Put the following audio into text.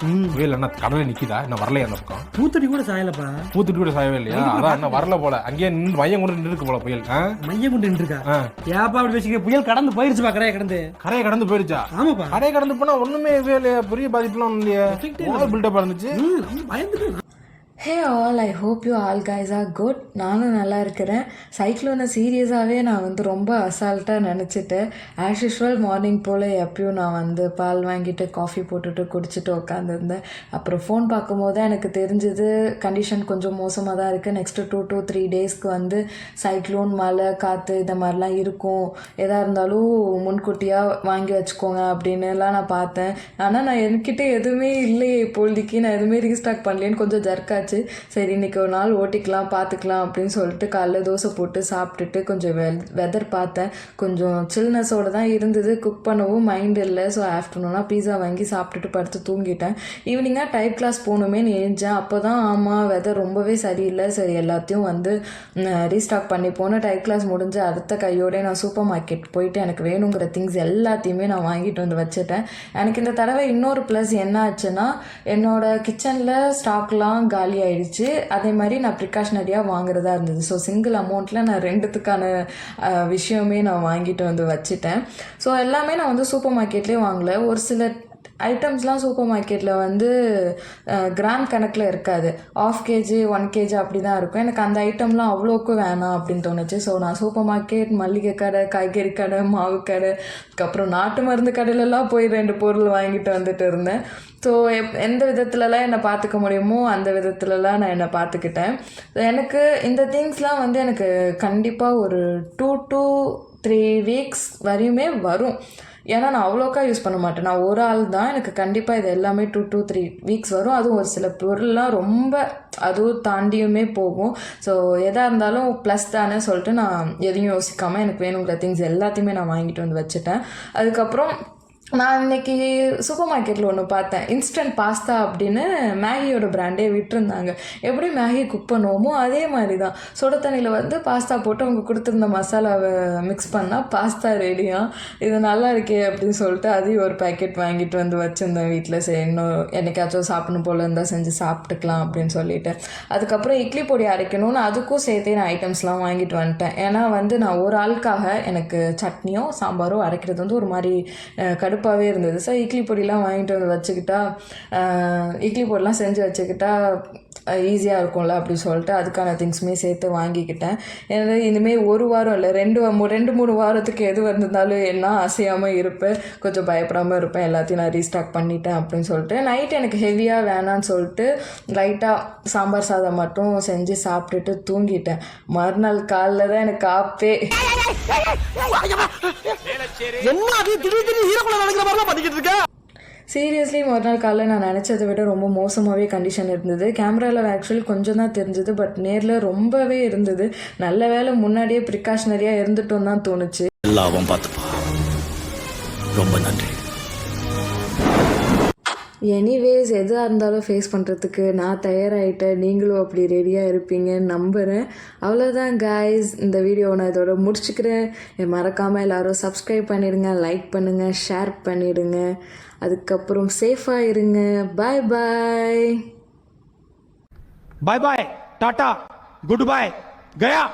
புயல் என்ன கடலை நிக்குதா என்ன வரலையா அந்த பக்கம்? பூத்தடி கூட சாயலப்பா. பூத்துட்டு கூட சாயவே இல்லையா? அதான் என்ன வரல போல. அங்கேயே நின்று மையம் கொண்டு நின்று இருக்கு போல புயல். மையம் கொண்டு நின்று இருக்கா? ஏப்பா அப்படி பேசிக்க? புயல் கடந்து போயிருச்சுப்பா. கரையை கடந்து போயிருச்சா? ஆமாப்பா. கரையை கடந்து போனா ஒண்ணுமே இல்லையா? பெரிய பாதிப்புலாம் இல்லையா? பில்டப் இருந்துச்சு. பயந்துட்டு. Hey all, I hope you all guys are good. நானும் நல்லா இருக்கிறேன். சைக்ளோனை சீரியஸாகவே நான் வந்து ரொம்ப அசால்ட்டாக நினச்சிட்டேன். ஆஸ் யூஷுவல் மார்னிங் போல் எப்பயும் நான் வந்து பால் வாங்கிட்டு காஃபி போட்டுட்டு குடிச்சிட்டு உட்காந்துருந்தேன். அப்புறம் ஃபோன் பார்க்கும்போது தான் எனக்கு தெரிஞ்சது கண்டிஷன் கொஞ்சம் மோசமாக தான் இருக்குது. நெக்ஸ்ட்டு 2 to 3 டேஸ்க்கு வந்து சைக்ளோன், மழை, காற்று இந்த மாதிரிலாம் இருக்கும். எதாக இருந்தாலும் முன்கூட்டியாக வாங்கி வச்சுக்கோங்க அப்படின்னுலாம் நான் பார்த்தேன். ஆனால் நான் என்கிட்ட எதுவுமே இல்லையே இப்போதைக்கு. நான் எதுவுமே ரீஸ்டாக் பண்ணலேன்னு கொஞ்சம் ஜர்க்காச்சு. சரி இன்னைக்கு ஒரு நாள் ஓட்டிக்கலாம் பார்த்துக்கலாம் அப்படின்னு சொல்லிட்டு காலைல தோசை போட்டு சாப்பிட்டுட்டு கொஞ்சம் வெதர் பார்த்தேன். கொஞ்சம் சில்னஸோடு தான் இருந்தது. குக் பண்ணவும் மைண்ட் இல்லை. ஸோ ஆஃப்டர்நூனாக பீஸா வாங்கி சாப்பிட்டுட்டு படுத்து தூங்கிட்டேன். ஈவினிங்காக டைப் கிளாஸ் போகணுமே எழுந்தேன். அப்போ தான் ஆமாம் வெதர் ரொம்பவே சரியில்லை. சரி எல்லாத்தையும் வந்து ரீஸ்டாக் பண்ணி போனேன். டைப் கிளாஸ் முடிஞ்சு அடுத்த கையோட நான் சூப்பர் மார்க்கெட் போயிட்டு எனக்கு வேணுங்கிற திங்ஸ் எல்லாத்தையுமே நான் வாங்கிட்டு வந்து வச்சுட்டேன். எனக்கு இந்த தடவை இன்னொரு ப்ளஸ் என்ன ஆச்சுன்னா, என்னோட கிச்சனில் ஸ்டாக்லாம் காலி ஆயிடுச்சு. அதே மாதிரி நான் ப்ரிகாஷனரியாக வாங்குறதா இருந்தது. ஸோ சிங்கிள் அமௌண்ட்டில் நான் ரெண்டுத்துக்கான விஷயமே நான் வாங்கிட்டு வந்து வச்சுட்டேன். ஸோ எல்லாமே நான் வந்து சூப்பர் மார்க்கெட்லேயே வாங்கலை. ஒரு சில ஐட்டம்ஸ்லாம் சூப்பர் மார்க்கெட்டில் வந்து கிராம் கணக்கில் இருக்காது. 1/2 kg 1 kg அப்படி தான் இருக்கும். எனக்கு அந்த ஐட்டம்லாம் அவ்வளோக்கும் வேணாம் அப்படின்னு தோணுச்சு. ஸோ நான் சூப்பர் மார்க்கெட், மல்லிகை கடை, காய்கறி கடை, மாவு கடை, அதுக்கப்புறம் நாட்டு மருந்து கடையிலலாம் போய் 2 பொருள் வாங்கிட்டு வந்துட்டு இருந்தேன். ஸோ எந்த விதத்துலலாம் என்னை பார்த்துக்க முடியுமோ அந்த விதத்துலலாம் நான் என்னை பார்த்துக்கிட்டேன். எனக்கு இந்த திங்ஸ்லாம் வந்து எனக்கு கண்டிப்பாக ஒரு 2 to 3 வீக்ஸ் வரையுமே வரும். ஏன்னா நான் அவ்வளோக்கா யூஸ் பண்ண மாட்டேன். நான் ஒரு ஆள் தான். எனக்கு கண்டிப்பாக இது எல்லாமே 2 to 3 வீக்ஸ் வரும். அதுவும் ஒரு சில பொருள்லாம் ரொம்ப அதுவும் தாண்டியுமே போகும். ஸோ எதாக இருந்தாலும் ப்ளஸ் தானே சொல்லிட்டு நான் எதையும் யோசிக்காமல் எனக்கு வேணுங்கிற திங்ஸ் எல்லாத்தையுமே நான் வாங்கிட்டு வந்து வச்சுட்டேன். அதுக்கப்புறம் நான் இன்னைக்கு சூப்பர் மார்க்கெட்டில் ஒன்று பார்த்தேன். இன்ஸ்டன்ட் பாஸ்தா அப்படின்னு மேகியோட பிராண்டே விட்டுருந்தாங்க. எப்படி மேகி குக் பண்ணுவோமோ அதே மாதிரி தான் சுட தண்ணியில் வந்து பாஸ்தா போட்டு அவங்க கொடுத்துருந்த மசாலாவை மிக்ஸ் பண்ணால் பாஸ்தா ரெடியாக. இது நல்லா இருக்கே அப்படின்னு சொல்லிட்டு அதையும் ஒரு பேக்கெட் வாங்கிட்டு வந்து வச்சுருந்தேன் வீட்டில். சரி இன்னும் என்னைக்காச்சும் சாப்பிடணும் போல் இருந்தால் செஞ்சு சாப்பிட்டுக்கலாம் அப்படின்னு சொல்லிட்டு. அதுக்கப்புறம் இட்லி பொடி அரைக்கணும்னு அதுக்கும் சேர்த்தே நான் ஐட்டம்ஸ்லாம் வாங்கிட்டு வந்துட்டேன். ஏன்னா வந்து நான் ஒரு ஆளுக்காக எனக்கு சட்னியோ சாம்பாரோ அரைக்கிறது வந்து ஒரு மாதிரி கடுப்பாகவே இருந்தது. ஸோ இட்லி பொடிலாம் வாங்கிட்டு வந்து வச்சுக்கிட்டா, இட்லி பொடிலாம் செஞ்சு வச்சுக்கிட்டா ஈஸியாக இருக்கும்ல அப்படி சொல்லிட்டு அதுக்கான திங்ஸுமே சேர்த்து வாங்கிக்கிட்டேன். ஏன்னா இனிமேல் ஒரு வாரம் இல்லை 2-3 வாரத்துக்கு எது வந்திருந்தாலும் என்ன அசையாமல் இருப்பேன், கொஞ்சம் பயப்படாமல் இருப்பேன். எல்லாத்தையும் நான் ரீஸ்டாக் பண்ணிட்டேன் அப்படின்னு சொல்லிட்டு நைட் எனக்கு ஹெவியாக வேணான்னு சொல்லிட்டு லைட்டாக சாம்பார் சாதம் மட்டும் செஞ்சு சாப்பிட்டுட்டு தூங்கிட்டேன். மறுநாள் காலைல தான் எனக்கு ஆப்பே. சீரியஸ்லி மறுநாள் காலையில் நான் நினச்சதை விட ரொம்ப மோசமாகவே கண்டிஷன் இருந்தது. கேமராவில் ஆக்சுவலி கொஞ்சம் தான் தெரிஞ்சது, பட் நேரில் ரொம்பவே இருந்தது. நல்ல வேலை முன்னாடியே ப்ரிகாஷனரியாக இருந்துட்டோன்னு தான் தோணுச்சு. எல்லாம் பார்த்துப்பா, ரொம்ப நன்றி. எனிவேஸ் எதாக இருந்தாலும் ஃபேஸ் பண்ணுறதுக்கு நான் தயாராகிட்டேன். நீங்களும் அப்படி ரெடியாக இருப்பீங்கன்னு நம்புகிறேன். அவ்வளோதான் காய்ஸ், இந்த வீடியோவை நான் இதோட முடிச்சுக்கிறேன். மறக்காமல் எல்லோரும் சப்ஸ்கிரைப் பண்ணிடுங்க, லைக் பண்ணுங்கள், ஷேர் பண்ணிவிடுங்க. அதுக்கப்புறம் சேஃபாக இருங்க. பாய் பாய். பாய் பாய், டாட்டா, குட் பாய், கயா.